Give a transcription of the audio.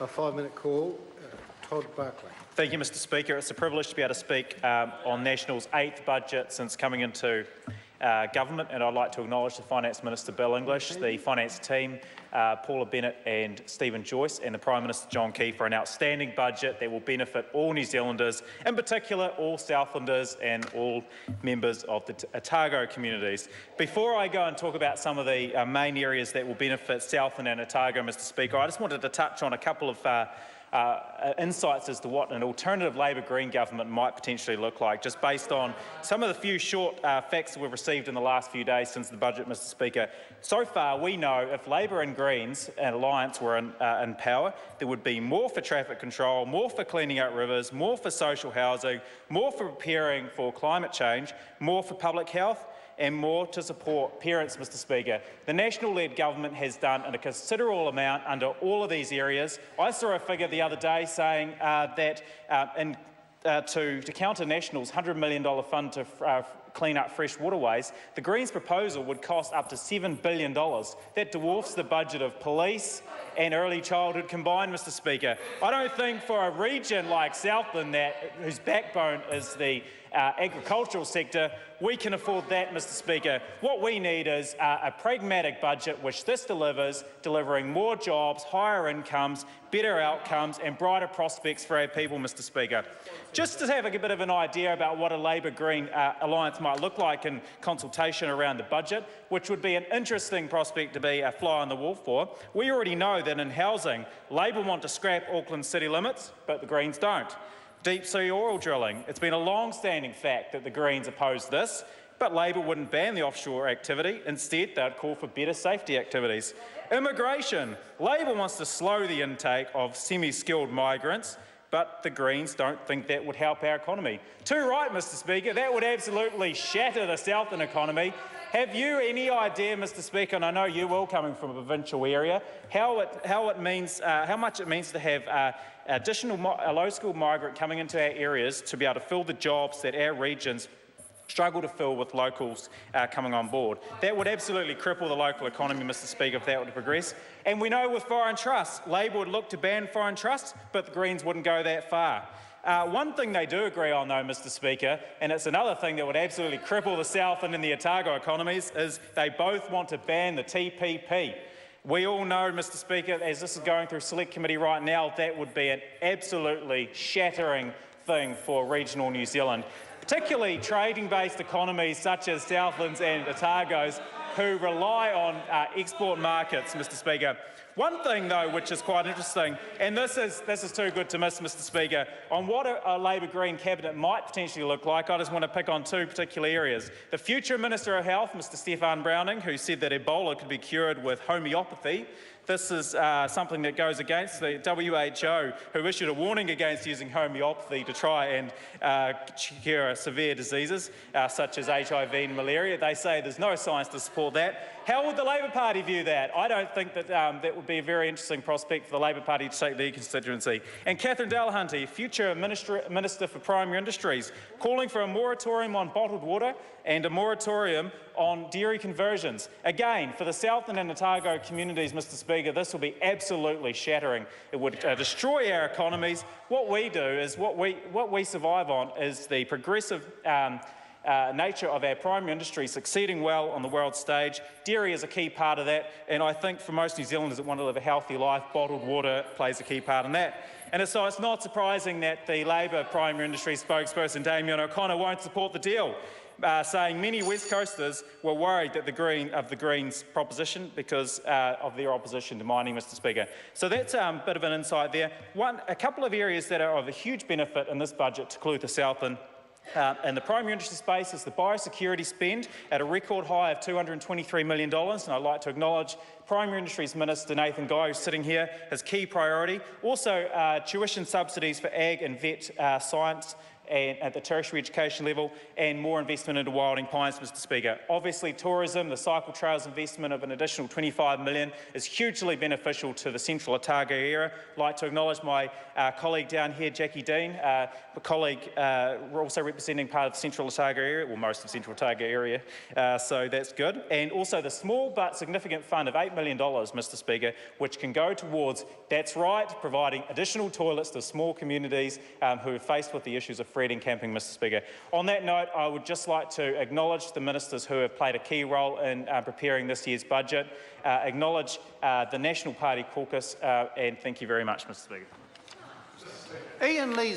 A 5-minute call. Todd Barclay. Thank you, Mr Speaker. It's a privilege to be able to speak on National's 8th budget since coming into government, and I'd like to acknowledge the Finance Minister Bill English, the Finance team, Paula Bennett and Stephen Joyce, and the Prime Minister John Key for an outstanding budget that will benefit all New Zealanders, in particular all Southlanders and all members of the Otago communities. Before I go and talk about some of the main areas that will benefit Southland and Otago, Mr Speaker, I just wanted to touch on a couple of insights as to what an alternative Labor Green government might potentially look like, just based on some of the few short facts that we've received in the last few days since the budget, Mr Speaker. So far, we know if Labor and Greens, an alliance, were in power, there would be more for traffic control, more for cleaning out rivers, more for social housing, more for preparing for climate change, more for public health, and more to support parents, Mr Speaker. The National-led government has done a considerable amount under all of these areas. I saw a figure the other day saying that to counter National's $100 million fund to clean up fresh waterways, the Greens' proposal would cost up to $7 billion. That dwarfs the budget of police and early childhood combined, Mr Speaker. I don't think for a region like Southland, whose backbone is the agricultural sector, we can afford that, Mr Speaker. What we need is a pragmatic budget which this delivers, delivering more jobs, higher incomes, better outcomes and brighter prospects for our people, Mr Speaker. Just to have a bit of an idea about what a Labor-Green alliance might look like in consultation around the budget, which would be an interesting prospect to be a fly on the wall for, we already know that in housing, Labor want to scrap Auckland city limits, but the Greens don't. Deep-sea oil drilling. It's been a long-standing fact that the Greens oppose this, but Labor wouldn't ban the offshore activity. Instead, they'd call for better safety activities. Immigration. Labor wants to slow the intake of semi-skilled migrants, but the Greens don't think that would help our economy. Too right, Mr Speaker. That would absolutely shatter the Southland economy. Have you any idea, Mr Speaker, and I know you will, coming from a provincial area, how much it means to have additional low-skilled migrant coming into our areas to be able to fill the jobs that our regions struggle to fill with locals coming on board? That would absolutely cripple the local economy, Mr Speaker, if that were to progress. And we know with foreign trusts, Labor would look to ban foreign trusts, but the Greens wouldn't go that far. One thing they do agree on, though, Mr Speaker, and it's another thing that would absolutely cripple the Southland and the Otago economies, is they both want to ban the TPP. We all know, Mr Speaker, as this is going through Select Committee right now, that would be an absolutely shattering thing for regional New Zealand, particularly trading-based economies such as Southlands and Otago's, who rely on export markets, Mr Speaker. One thing, though, which is quite interesting, and this is too good to miss, Mr Speaker, on what a Labor-Green cabinet might potentially look like, I just want to pick on two particular areas. The future Minister of Health, Mr Stephen Browning, who said that Ebola could be cured with homeopathy. This is something that goes against the WHO, who issued a warning against using homeopathy to try and cure severe diseases such as HIV and malaria. They say there's no science to support that. How would the Labor Party view that? I don't think that that would be a very interesting prospect for the Labor Party to take their constituency. And Catherine Delahunty, future Minister for Primary Industries, calling for a moratorium on bottled water and a moratorium on dairy conversions. Again, for the Southland and Otago communities, Mr Speaker, this will be absolutely shattering. It would destroy our economies. What we do is, what we survive on is the progressive nature of our primary industry succeeding well on the world stage. Dairy is a key part of that, and I think for most New Zealanders that want to live a healthy life, bottled water plays a key part in that. And so it's not surprising that the Labor primary industry spokesperson Damien O'Connor won't support the deal, saying many West Coasters were worried that the Greens' proposition because of their opposition to mining, Mr Speaker. So that's a bit of an insight there. A couple of areas that are of a huge benefit in this budget to include the Southland in the primary industry space is the biosecurity spend at a record high of $223 million, and I'd like to acknowledge Primary Industries Minister Nathan Guy, who's sitting here, his key priority. Also, tuition subsidies for ag and vet science and at the tertiary education level, and more investment into Wilding Pines, Mr Speaker. Obviously, tourism, the cycle trails investment of an additional $25 million is hugely beneficial to the Central Otago area. I'd like to acknowledge my colleague down here, Jackie Dean, a colleague also representing part of the Central Otago area, well, most of the Central Otago area, so that's good. And also the small but significant fund of $8 million, Mr Speaker, which can go towards, that's right, providing additional toilets to small communities who are faced with the issues of feeding camping, Mr Speaker. On that note, I would just like to acknowledge the ministers who have played a key role in preparing this year's budget, acknowledge the National Party caucus, and thank you very much, Mr Speaker. Ian Lee's